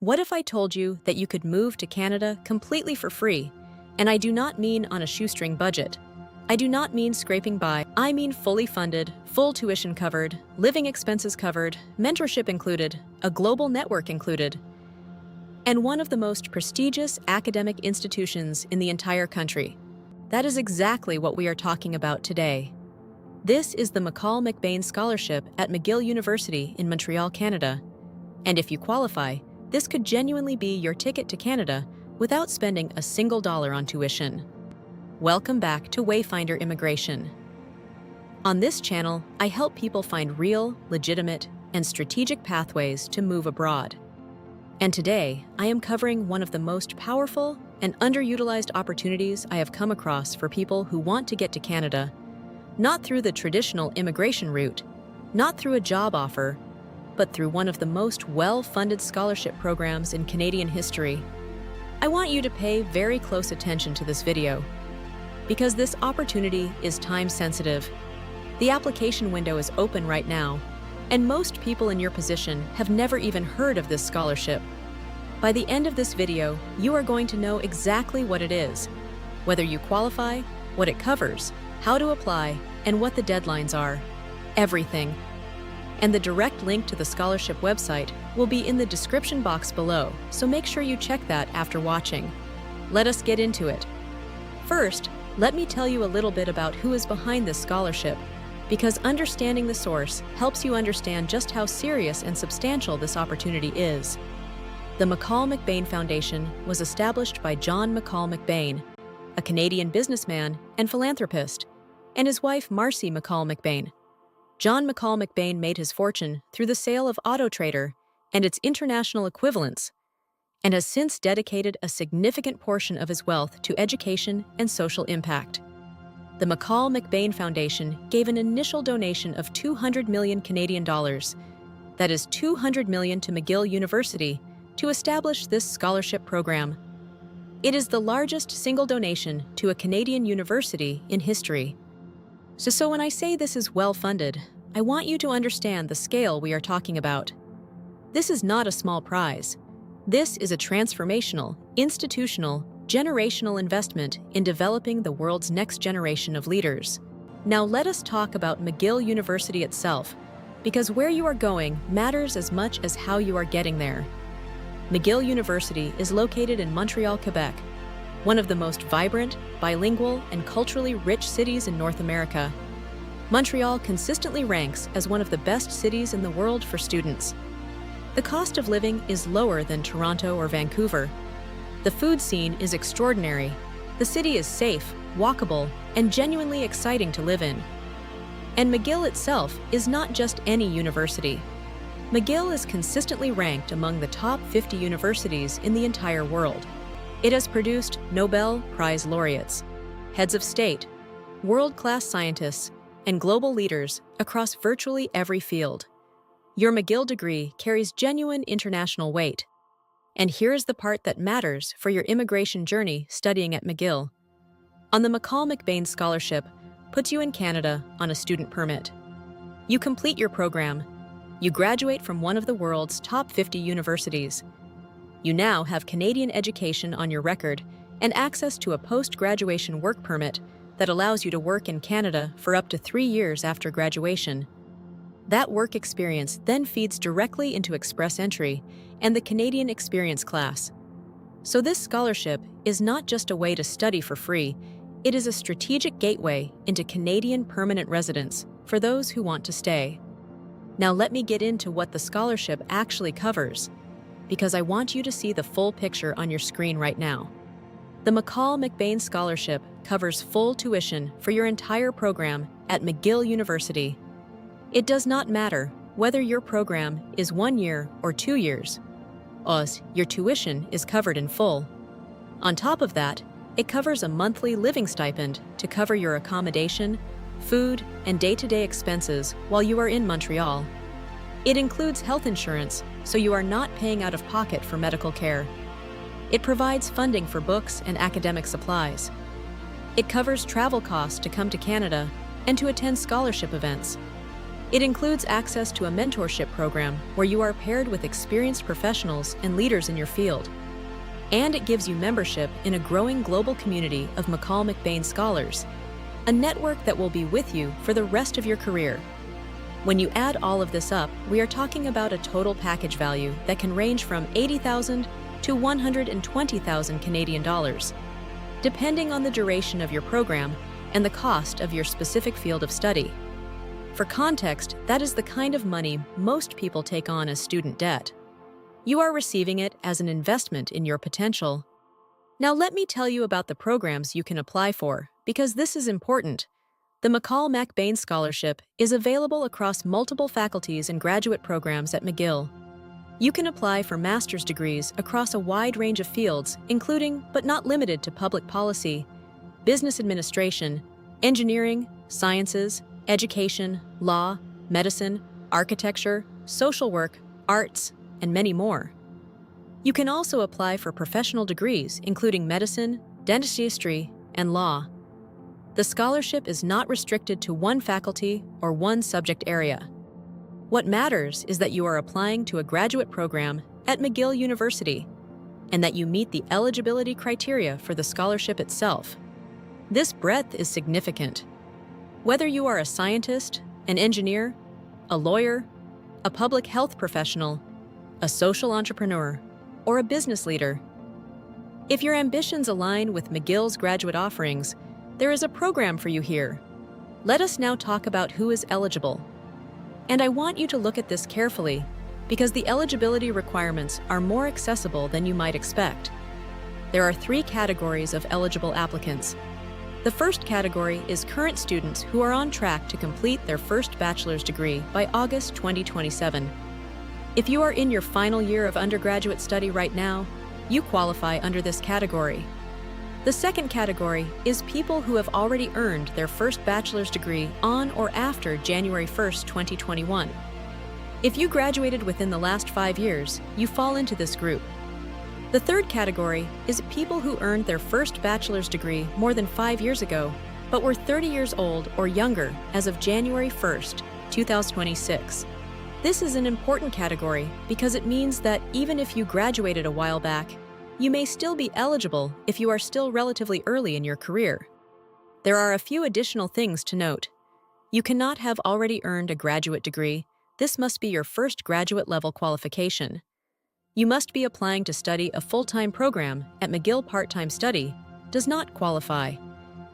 What if I told you that you could move to Canada completely for free? And I do not mean on a shoestring budget. I do not mean scraping by. I mean fully funded, full tuition covered, living expenses covered, mentorship included, a global network included, and one of the most prestigious academic institutions in the entire country. That is exactly what we are talking about today. This is the McCall-McBain Scholarship at McGill University in Montreal, Canada. And if you qualify, this could genuinely be your ticket to Canada without spending a single dollar on tuition. Welcome back to WayFinder Immigration. On this channel, I help people find real, legitimate, and strategic pathways to move abroad. And today, I am covering one of the most powerful and underutilized opportunities I have come across for people who want to get to Canada, not through the traditional immigration route, not through a job offer, but through one of the most well-funded scholarship programs in Canadian history. I want you to pay very close attention to this video, because this opportunity is time-sensitive. The application window is open right now, and most people in your position have never even heard of this scholarship. By the end of this video, you are going to know exactly what it is, whether you qualify, what it covers, how to apply, and what the deadlines are. Everything. And the direct link to the scholarship website will be in the description box below, so make sure you check that after watching. Let us get into it. First, let me tell you a little bit about who is behind this scholarship, because understanding the source helps you understand just how serious and substantial this opportunity is. The McCall-McBain Foundation was established by John McCall-McBain, a Canadian businessman and philanthropist, and his wife Marcy McCall-McBain. John McCall-McBain made his fortune through the sale of Auto Trader and its international equivalents, and has since dedicated a significant portion of his wealth to education and social impact. The McCall-McBain Foundation gave an initial donation of 200 million Canadian dollars, that is 200 million to McGill University, to establish this scholarship program. It is the largest single donation to a Canadian university in history. So when I say this is well-funded, I want you to understand the scale we are talking about. This is not a small prize. This is a transformational, institutional, generational investment in developing the world's next generation of leaders. Now let us talk about McGill University itself, because where you are going matters as much as how you are getting there. McGill University is located in Montreal, Quebec, one of the most vibrant, bilingual, and culturally rich cities in North America. Montreal consistently ranks as one of the best cities in the world for students. The cost of living is lower than Toronto or Vancouver. The food scene is extraordinary. The city is safe, walkable, and genuinely exciting to live in. And McGill itself is not just any university. McGill is consistently ranked among the top 50 universities in the entire world. It has produced Nobel Prize laureates, heads of state, world-class scientists, and global leaders across virtually every field. Your McGill degree carries genuine international weight. And here's the part that matters for your immigration journey studying at McGill. On the McCall-McBain Scholarship puts you in Canada on a student permit. You complete your program. You graduate from one of the world's top 50 universities. You now have Canadian education on your record and access to a post-graduation work permit that allows you to work in Canada for up to 3 years after graduation. That work experience then feeds directly into Express Entry and the Canadian Experience class. So this scholarship is not just a way to study for free, it is a strategic gateway into Canadian permanent residence for those who want to stay. Now let me get into what the scholarship actually covers, because I want you to see the full picture on your screen right now. The McCall-McBain Scholarship covers full tuition for your entire program at McGill University. It does not matter whether your program is 1 year or 2 years. Your tuition is covered in full. On top of that, it covers a monthly living stipend to cover your accommodation, food, and day-to-day expenses while you are in Montreal. It includes health insurance, so you are not paying out of pocket for medical care. It provides funding for books and academic supplies. It covers travel costs to come to Canada and to attend scholarship events. It includes access to a mentorship program where you are paired with experienced professionals and leaders in your field. And it gives you membership in a growing global community of McCall-McBain scholars, a network that will be with you for the rest of your career. When you add all of this up, we are talking about a total package value that can range from $80,000 to $120,000 Canadian dollars, depending on the duration of your program and the cost of your specific field of study. For context, that is the kind of money most people take on as student debt. You are receiving it as an investment in your potential. Now let me tell you about the programs you can apply for, because this is important. The McCall-McBain Scholarship is available across multiple faculties and graduate programs at McGill. You can apply for master's degrees across a wide range of fields, including, but not limited to, public policy, business administration, engineering, sciences, education, law, medicine, architecture, social work, arts, and many more. You can also apply for professional degrees, including medicine, dentistry, and law. The scholarship is not restricted to one faculty or one subject area. What matters is that you are applying to a graduate program at McGill University and that you meet the eligibility criteria for the scholarship itself. This breadth is significant. Whether you are a scientist, an engineer, a lawyer, a public health professional, a social entrepreneur, or a business leader, if your ambitions align with McGill's graduate offerings, there is a program for you here. Let us now talk about who is eligible. And I want you to look at this carefully, because the eligibility requirements are more accessible than you might expect. There are 3 categories of eligible applicants. The first category is current students who are on track to complete their first bachelor's degree by August 2027. If you are in your final year of undergraduate study right now, you qualify under this category. The second category is people who have already earned their first bachelor's degree on or after January 1st, 2021. If you graduated within the last 5 years, you fall into this group. The third category is people who earned their first bachelor's degree more than 5 years ago, but were 30 years old or younger as of January 1st, 2026. This is an important category because it means that even if you graduated a while back, you may still be eligible if you are still relatively early in your career. There are a few additional things to note. You cannot have already earned a graduate degree. This must be your first graduate-level qualification. You must be applying to study a full-time program at McGill part-time study, does not qualify.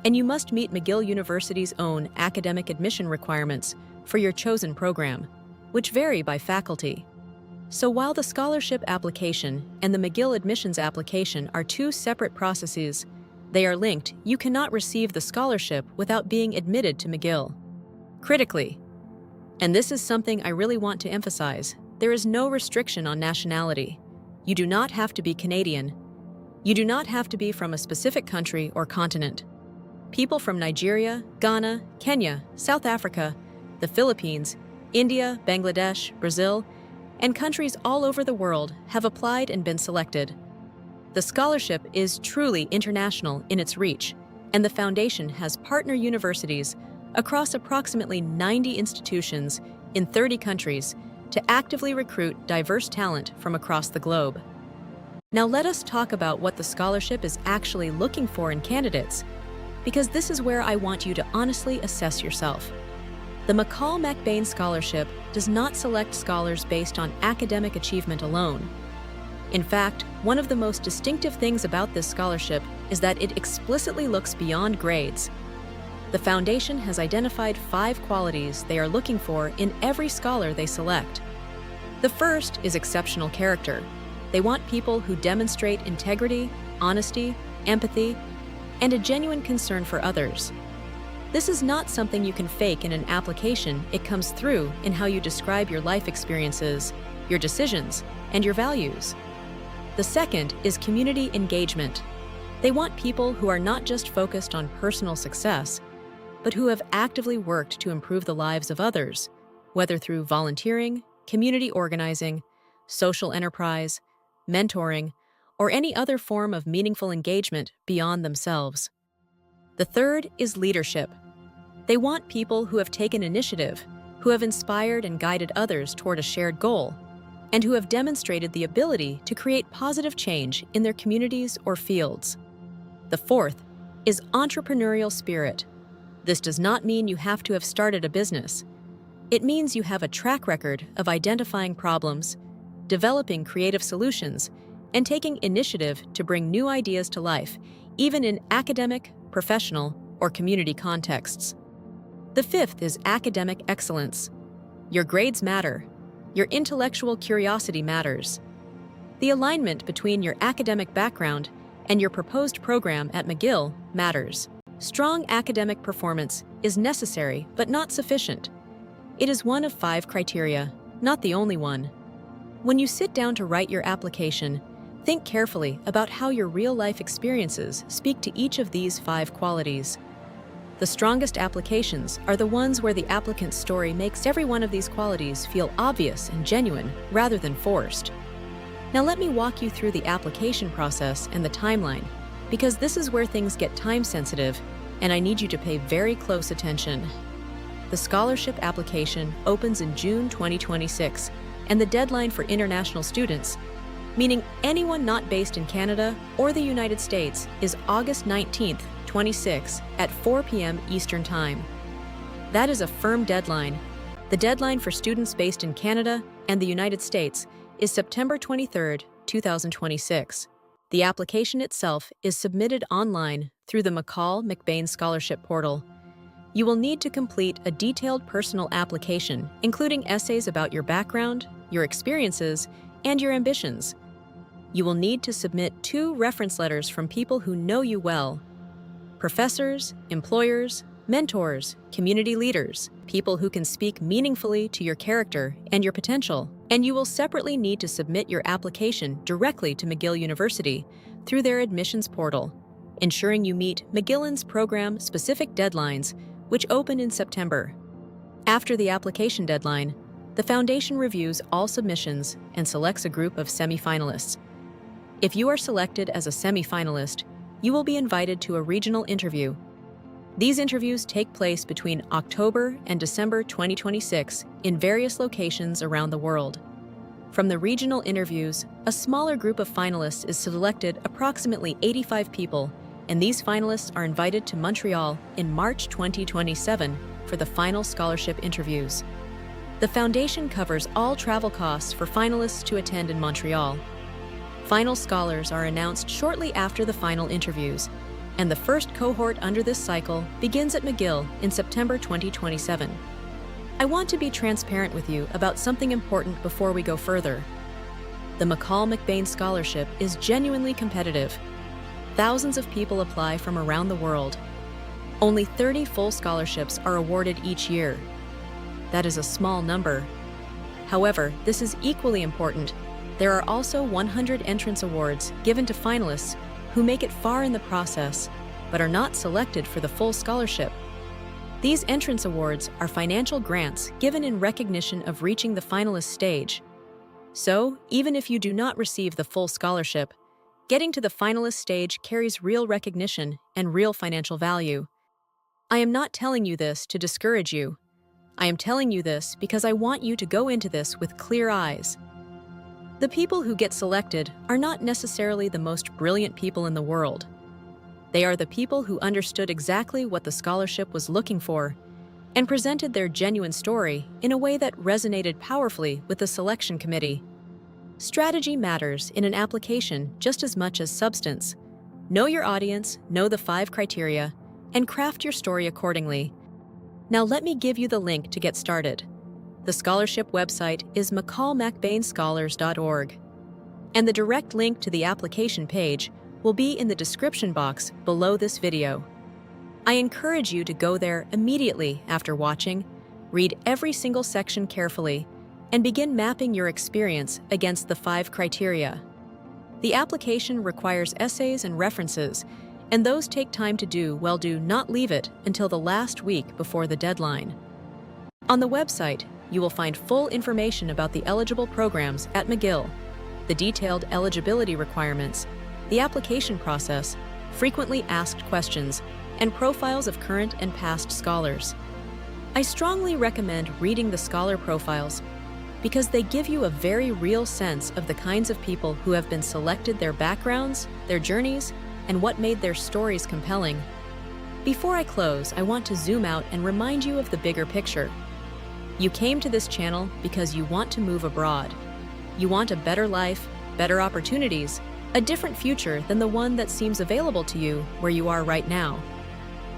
And you must meet McGill University's own academic admission requirements for your chosen program, which vary by faculty. So while the scholarship application and the McGill admissions application are 2 separate processes, they are linked. You cannot receive the scholarship without being admitted to McGill. Critically, and this is something I really want to emphasize, there is no restriction on nationality. You do not have to be Canadian. You do not have to be from a specific country or continent. People from Nigeria, Ghana, Kenya, South Africa, the Philippines, India, Bangladesh, Brazil, and countries all over the world have applied and been selected. The scholarship is truly international in its reach, and the foundation has partner universities across approximately 90 institutions in 30 countries to actively recruit diverse talent from across the globe. Now let us talk about what the scholarship is actually looking for in candidates, because this is where I want you to honestly assess yourself. The McCall-McBain Scholarship does not select scholars based on academic achievement alone. In fact, one of the most distinctive things about this scholarship is that it explicitly looks beyond grades. The foundation has identified 5 qualities they are looking for in every scholar they select. The first is exceptional character. They want people who demonstrate integrity, honesty, empathy, and a genuine concern for others. This is not something you can fake in an application. It comes through in how you describe your life experiences, your decisions, and your values. The second is community engagement. They want people who are not just focused on personal success, but who have actively worked to improve the lives of others, whether through volunteering, community organizing, social enterprise, mentoring, or any other form of meaningful engagement beyond themselves. The third is leadership. They want people who have taken initiative, who have inspired and guided others toward a shared goal, and who have demonstrated the ability to create positive change in their communities or fields. The fourth is entrepreneurial spirit. This does not mean you have to have started a business. It means you have a track record of identifying problems, developing creative solutions, and taking initiative to bring new ideas to life, even in academic, professional, or community contexts. The fifth is academic excellence. Your grades matter. Your intellectual curiosity matters. The alignment between your academic background and your proposed program at McGill matters. Strong academic performance is necessary but not sufficient. It is one of 5 criteria, not the only one. When you sit down to write your application, think carefully about how your real-life experiences speak to each of these 5 qualities. The strongest applications are the ones where the applicant's story makes every one of these qualities feel obvious and genuine rather than forced. Now let me walk you through the application process and the timeline, because this is where things get time-sensitive, and I need you to pay very close attention. The scholarship application opens in June 2026, and the deadline for international students, meaning anyone not based in Canada or the United States, is August 19th, 26 at 4 p.m. Eastern Time. That is a firm deadline. The deadline for students based in Canada and the United States is September 23rd, 2026. The application itself is submitted online through the McCall-McBain Scholarship Portal. You will need to complete a detailed personal application, including essays about your background, your experiences, and your ambitions. You will need to submit 2 reference letters from people who know you well: professors, employers, mentors, community leaders, people who can speak meaningfully to your character and your potential. And you will separately need to submit your application directly to McGill University through their admissions portal, ensuring you meet McGill's program-specific deadlines, which open in September. After the application deadline, the foundation reviews all submissions and selects a group of semi-finalists. If you are selected as a semi-finalist, you will be invited to a regional interview. These interviews take place between October and December 2026 in various locations around the world. From the regional interviews, a smaller group of finalists is selected, approximately 85 people, and these finalists are invited to Montreal in March 2027 for the final scholarship interviews. The foundation covers all travel costs for finalists to attend in Montreal. Final scholars are announced shortly after the final interviews, and the first cohort under this cycle begins at McGill in September 2027. I want to be transparent with you about something important before we go further. The McCall-McBain Scholarship is genuinely competitive. Thousands of people apply from around the world. Only 30 full scholarships are awarded each year. That is a small number. However, this is equally important. There are also 100 entrance awards given to finalists who make it far in the process, but are not selected for the full scholarship. These entrance awards are financial grants given in recognition of reaching the finalist stage. So, even if you do not receive the full scholarship, getting to the finalist stage carries real recognition and real financial value. I am not telling you this to discourage you. I am telling you this because I want you to go into this with clear eyes. The people who get selected are not necessarily the most brilliant people in the world. They are the people who understood exactly what the scholarship was looking for and presented their genuine story in a way that resonated powerfully with the selection committee. Strategy matters in an application just as much as substance. Know your audience, know the 5 criteria, and craft your story accordingly. Now let me give you the link to get started. The scholarship website is mccallmacbainscholars.org, and the direct link to the application page will be in the description box below this video. I encourage you to go there immediately after watching, read every single section carefully, and begin mapping your experience against the 5 criteria. The application requires essays and references, and those take time to do. Well, do not leave it until the last week before the deadline. On the website, you will find full information about the eligible programs at McGill, the detailed eligibility requirements, the application process, frequently asked questions, and profiles of current and past scholars. I strongly recommend reading the scholar profiles because they give you a very real sense of the kinds of people who have been selected, their backgrounds, their journeys, and what made their stories compelling. Before I close, I want to zoom out and remind you of the bigger picture. You came to this channel because you want to move abroad. You want a better life, better opportunities, a different future than the one that seems available to you where you are right now.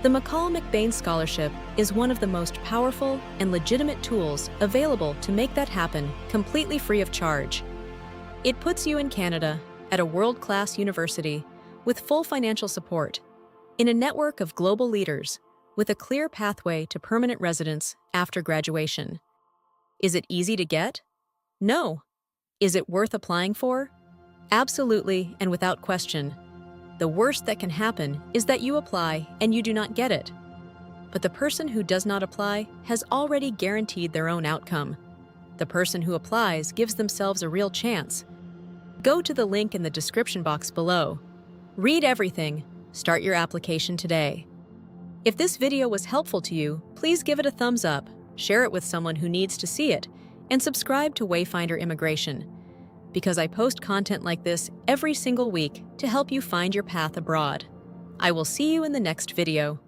The McCall-McBain Scholarship is one of the most powerful and legitimate tools available to make that happen completely free of charge. It puts you in Canada at a world-class university with full financial support, in a network of global leaders with a clear pathway to permanent residence after graduation. Is it easy to get? No. Is it worth applying for? Absolutely, and without question. The worst that can happen is that you apply and you do not get it. But the person who does not apply has already guaranteed their own outcome. The person who applies gives themselves a real chance. Go to the link in the description box below. Read everything. Start your application today. If this video was helpful to you, please give it a thumbs up, share it with someone who needs to see it, and subscribe to WayFinder Immigration, because I post content like this every single week to help you find your path abroad. I will see you in the next video.